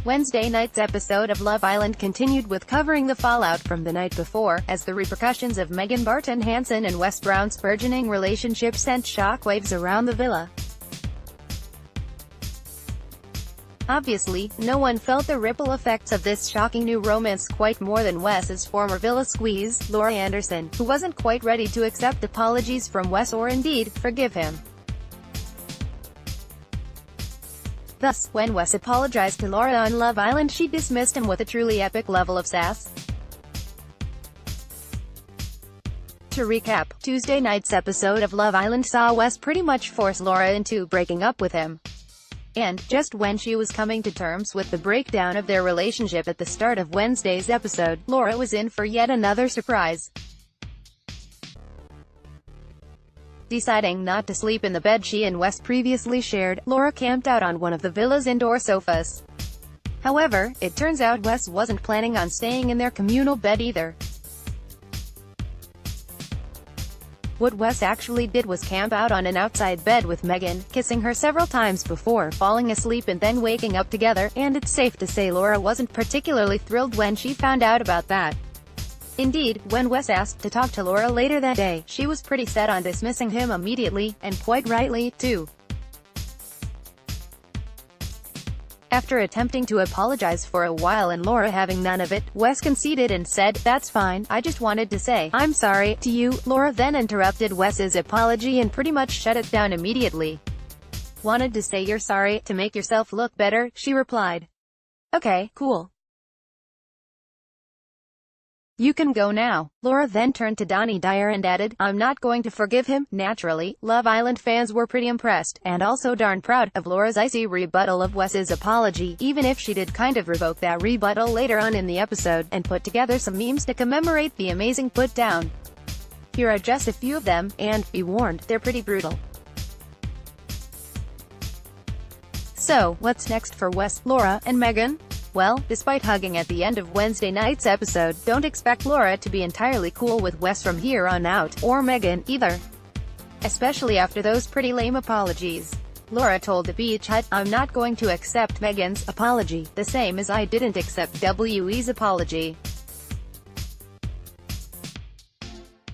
Wednesday night's episode of Love Island continued with covering the fallout from the night before, as the repercussions of Megan Barton-Hanson and Wes Brown's burgeoning relationship sent shockwaves around the villa. Obviously, no one felt the ripple effects of this shocking new romance quite more than Wes's former villa squeeze, Laura Anderson, who wasn't quite ready to accept apologies from Wes or indeed, forgive him. Thus, when Wes apologized to Laura on Love Island, she dismissed him with a truly epic level of sass. To recap, Tuesday night's episode of Love Island saw Wes pretty much force Laura into breaking up with him. And, just when she was coming to terms with the breakdown of their relationship at the start of Wednesday's episode, Laura was in for yet another surprise. Deciding not to sleep in the bed she and Wes previously shared, Laura camped out on one of the villa's indoor sofas. However, it turns out Wes wasn't planning on staying in their communal bed either. What Wes actually did was camp out on an outside bed with Megan, kissing her several times before falling asleep and then waking up together, and it's safe to say Laura wasn't particularly thrilled when she found out about that. Indeed, when Wes asked to talk to Laura later that day, she was pretty set on dismissing him immediately, and quite rightly, too. After attempting to apologize for a while and Laura having none of it, Wes conceded and said, "That's fine, I just wanted to say, I'm sorry, to you." Laura then interrupted Wes's apology and pretty much shut it down immediately. "Wanted to say you're sorry, to make yourself look better," she replied. "Okay, cool. You can go now." Laura then turned to Donnie Dyer and added, "I'm not going to forgive him." Naturally, Love Island fans were pretty impressed, and also darn proud, of Laura's icy rebuttal of Wes's apology, even if she did kind of revoke that rebuttal later on in the episode, and put together some memes to commemorate the amazing put-down. Here are just a few of them, and, be warned, they're pretty brutal. So, what's next for Wes, Laura, and Megan? Well, despite hugging at the end of Wednesday night's episode, don't expect Laura to be entirely cool with Wes from here on out, or Megan, either. Especially after those pretty lame apologies. Laura told The Beach Hut, "I'm not going to accept Megan's apology, the same as I didn't accept WE's apology.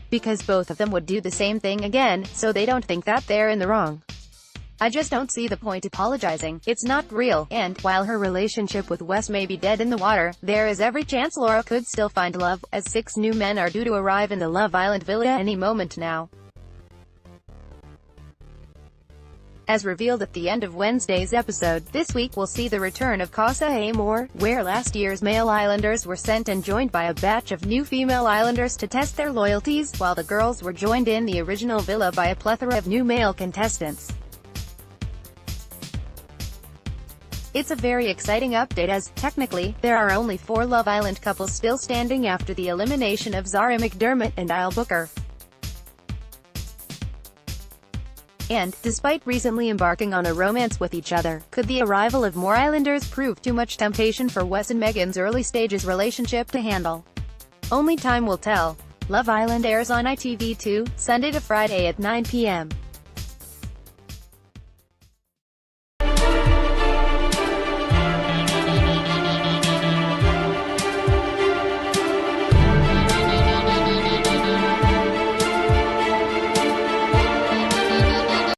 Because both of them would do the same thing again, so they don't think that they're in the wrong. I just don't see the point apologizing, it's not real," and, while her relationship with Wes may be dead in the water, there is every chance Laura could still find love, as 6 new men are due to arrive in the Love Island villa any moment now. As revealed at the end of Wednesday's episode, this week we'll see the return of Casa Amor, where last year's male islanders were sent and joined by a batch of new female islanders to test their loyalties, while the girls were joined in the original villa by a plethora of new male contestants. It's a very exciting update as, technically, there are only 4 Love Island couples still standing after the elimination of Zara McDermott and Isle Booker. And, despite recently embarking on a romance with each other, could the arrival of more islanders prove too much temptation for Wes and Megan's early stages relationship to handle? Only time will tell. Love Island airs on ITV2, Sunday to Friday at 9 p.m.